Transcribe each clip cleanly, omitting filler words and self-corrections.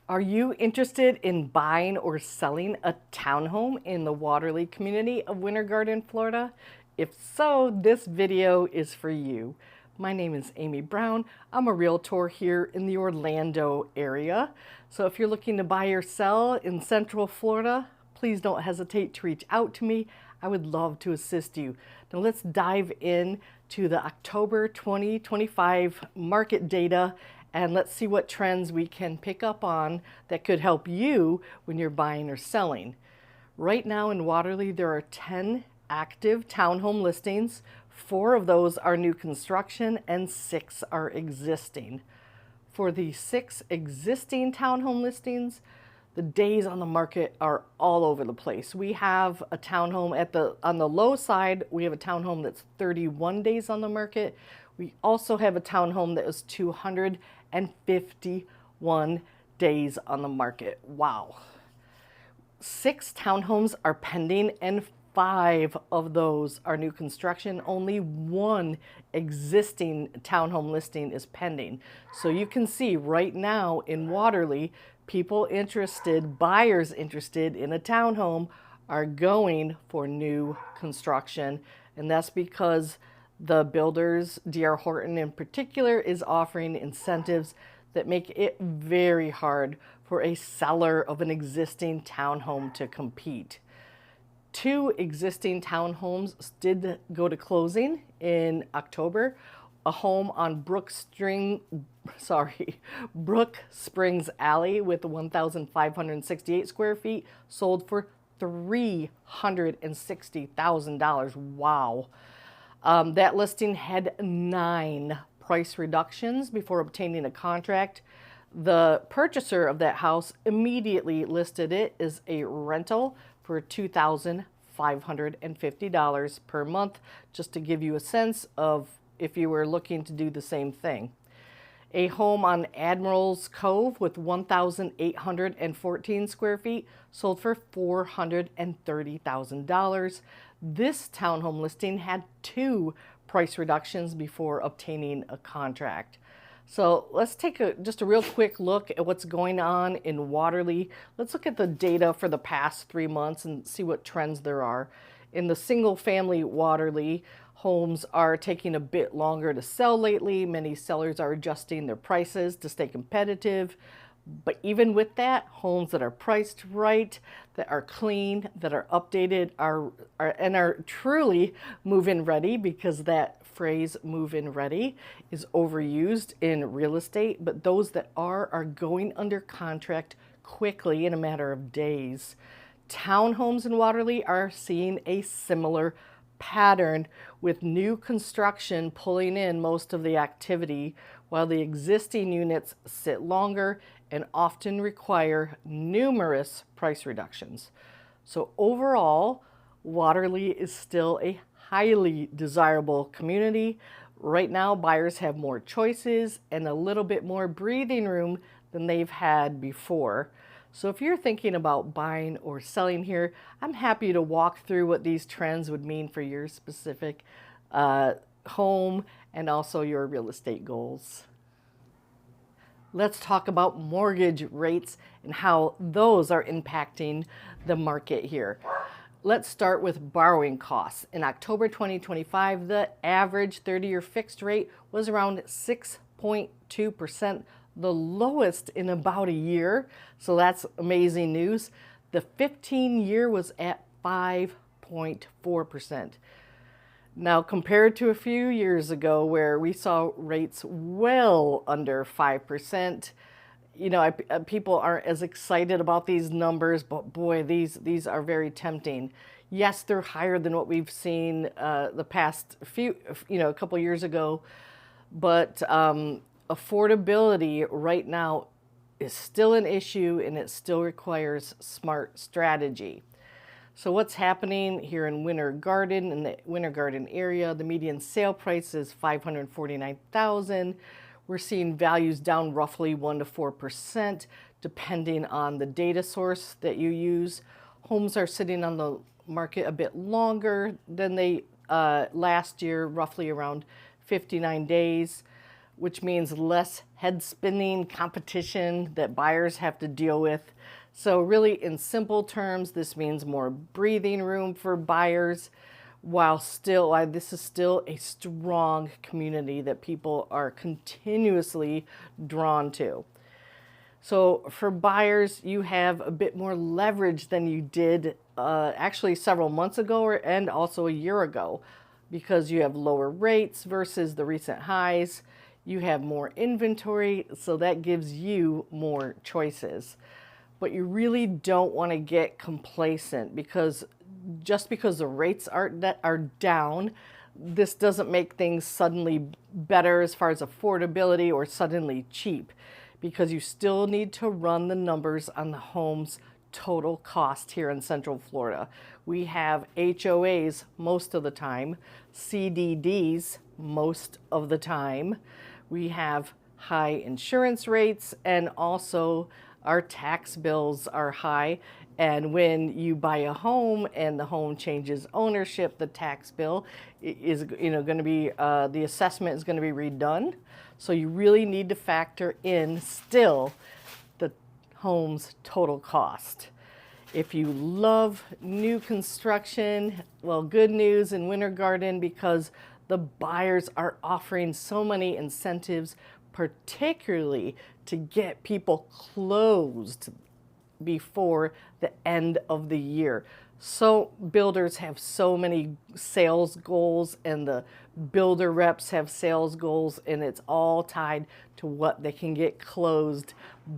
Are you interested in buying or selling a townhome in the Waterleigh community of Winter Garden, Florida? If so, this video is for you. My name is Amy Brown. I'm a realtor here in the Orlando area. So if you're looking to buy or sell in Central Florida, please don't hesitate to reach out to me. I would love to assist you. Now let's dive in to the October 2025 market data and let's see what trends we can pick up on that could help you when you're buying or selling. Right now in Waterleigh, there are 10 active townhome listings. 4 of those are new construction and 6 are existing. For the 6 existing townhome listings, the days on the market are all over the place. We have a townhome on the low side, we have a townhome that's 31 days on the market. We also have a townhome that is 251 days on the market. Wow. 6 townhomes are pending and 5 of those are new construction. Only 1 existing townhome listing is pending. So you can see right now in Waterleigh, buyers interested in a townhome are going for new construction. And that's because the builders, D.R. Horton in particular, is offering incentives that make it very hard for a seller of an existing townhome to compete. 2 existing townhomes did go to closing in October. A home on Brook Springs Alley with 1,568 square feet sold for $360,000. Wow. That listing had 9 price reductions before obtaining a contract. The purchaser of that house immediately listed it as a rental for $2,550 per month, just to give you a sense of if you were looking to do the same thing. A home on Admiral's Cove with 1,814 square feet sold for $430,000. This townhome listing had 2 price reductions before obtaining a contract. So let's take just a real quick look at what's going on in Waterleigh. Let's look at the data for the past 3 months and see what trends there are. In the single family Waterleigh, homes are taking a bit longer to sell lately. Many sellers are adjusting their prices to stay competitive. But even with that, homes that are priced right, that are clean, that are updated, are truly move-in ready, because that phrase move-in ready is overused in real estate. But those that are going under contract quickly in a matter of days. Townhomes in Waterleigh are seeing a similar pattern, with new construction pulling in most of the activity, while the existing units sit longer and often require numerous price reductions. So overall, Waterleigh is still a highly desirable community. Right now, buyers have more choices and a little bit more breathing room than they've had before. So if you're thinking about buying or selling here, I'm happy to walk through what these trends would mean for your specific home and also your real estate goals. Let's talk about mortgage rates and how those are impacting the market here. Let's start with borrowing costs. In October 2025, the average 30-year fixed rate was around 6.2%, the lowest in about a year. So that's amazing news. The 15-year was at 5.4%. Now, compared to a few years ago where we saw rates well under 5%, people aren't as excited about these numbers, but boy, these are very tempting. Yes, they're higher than what we've seen the past a couple years ago, but affordability right now is still an issue, and it still requires smart strategy. So what's happening here in Winter Garden, in the Winter Garden area, the median sale price is $549,000. We're seeing values down roughly 1 to 4%, depending on the data source that you use. Homes are sitting on the market a bit longer than they last year, roughly around 59 days. which means less head spinning competition that buyers have to deal with. So really, in simple terms, this means more breathing room for buyers, while this is still a strong community that people are continuously drawn to. So for buyers, you have a bit more leverage than you did actually several months ago and also a year ago, because you have lower rates versus the recent highs. You have more inventory, so that gives you more choices. But you really don't want to get complacent, because just because the rates are down, this doesn't make things suddenly better as far as affordability or suddenly cheap, because you still need to run the numbers on the home's total cost here in Central Florida. We have HOAs most of the time, CDDs most of the time. We have high insurance rates, and also our tax bills are high. And when you buy a home and the home changes ownership, the tax bill is going to be, the assessment is going to be redone. So you really need to factor in still the home's total cost. If you love new construction, well, good news in Winter Garden, because the buyers are offering so many incentives, particularly to get people closed before the end of the year. So builders have so many sales goals, and the builder reps have sales goals, and it's all tied to what they can get closed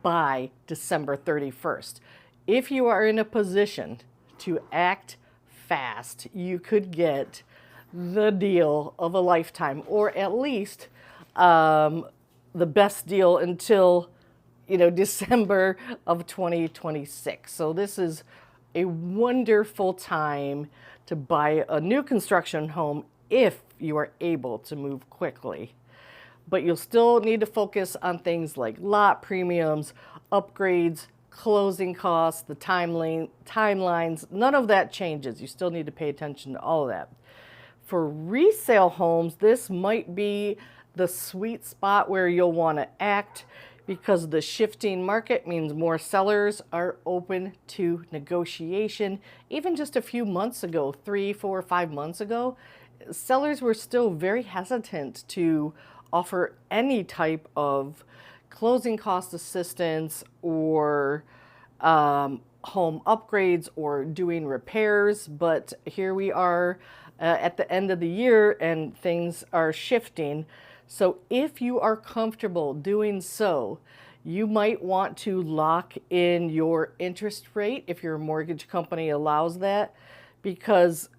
by December 31st. If you are in a position to act fast, you could get the deal of a lifetime, or at least the best deal until December of 2026. So this is a wonderful time to buy a new construction home if you are able to move quickly. But you'll still need to focus on things like lot premiums, upgrades, closing costs, the timelines. None of that changes. You still need to pay attention to all of that. For resale homes, this might be the sweet spot where you'll want to act, because the shifting market means more sellers are open to negotiation. Even just a few months ago, 3, 4, 5 months ago, sellers were still very hesitant to offer any type of closing cost assistance or home upgrades or doing repairs. But here we are at the end of the year, and things are shifting. So if you are comfortable doing so, you might want to lock in your interest rate if your mortgage company allows that, because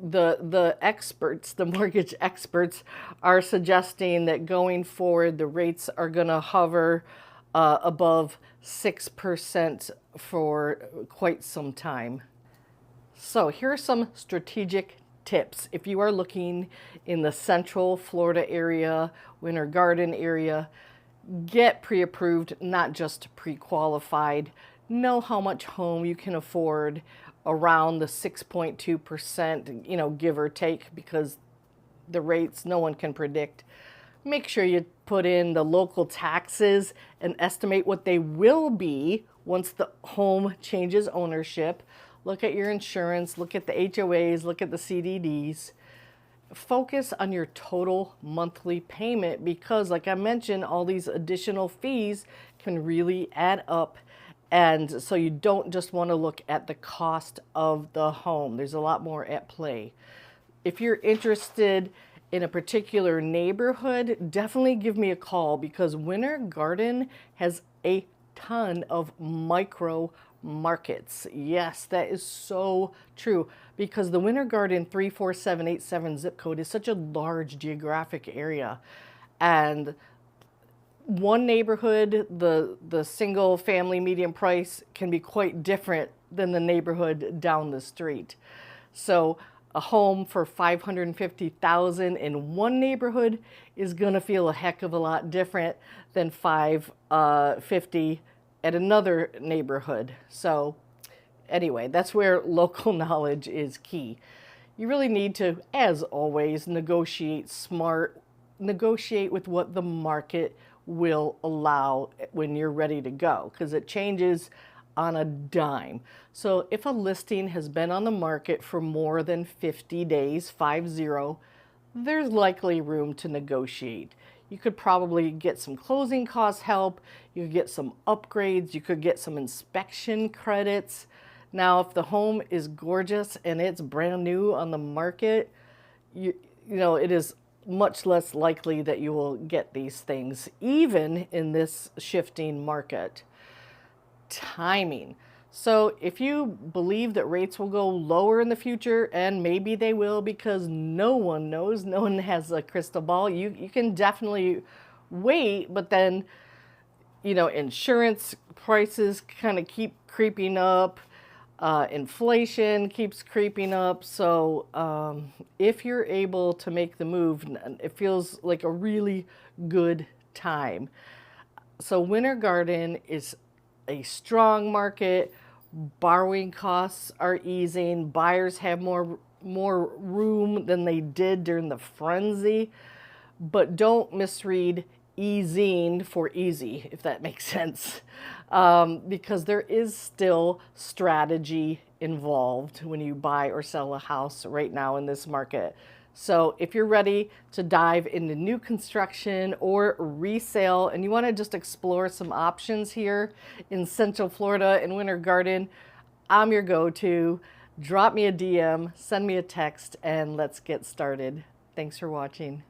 the experts, the mortgage experts, are suggesting that going forward, the rates are going to hover above 6% for quite some time. So here are some strategic tips. If you are looking in the Central Florida area, Winter Garden area, get pre-approved, not just pre-qualified. Know how much home you can afford around the 6.2%, give or take, because the rates no one can predict. Make sure you put in the local taxes and estimate what they will be once the home changes ownership. Look at your insurance, look at the HOAs, look at the CDDs. Focus on your total monthly payment, because like I mentioned, all these additional fees can really add up. And so you don't just want to look at the cost of the home. There's a lot more at play. If you're interested in a particular neighborhood, definitely give me a call, because Winter Garden has a ton of micro markets. Yes, that is so true, because the Winter Garden 34787 zip code is such a large geographic area, and one neighborhood, the single family median price can be quite different than the neighborhood down the street. So a home for $550,000 in one neighborhood is going to feel a heck of a lot different than $550,000 at another neighborhood. So anyway, that's where local knowledge is key. You really need to, as always, negotiate smart negotiate with what the market will allow when you're ready to go, because it changes on a dime. So if a listing has been on the market for more than 50 days, 50, there's likely room to negotiate. You could probably get some closing cost help, you could get some upgrades, you could get some inspection credits. Now, if the home is gorgeous and it's brand new on the market, you know, it is much less likely that you will get these things, even in this shifting market. Timing. So if you believe that rates will go lower in the future, and maybe they will because no one knows, no one has a crystal ball, you can definitely wait, but then, you know, insurance prices kind of keep creeping up. Inflation keeps creeping up. So if you're able to make the move, it feels like a really good time. So Winter Garden is a strong market. Borrowing costs are easing. Buyers have more room than they did during the frenzy. But don't misread easing for easy, if that makes sense, because there is still strategy involved when you buy or sell a house right now in this market. So if you're ready to dive into new construction or resale and you want to just explore some options here in Central Florida in Winter Garden, I'm your go-to. Drop me a DM, send me a text, and let's get started. Thanks for watching.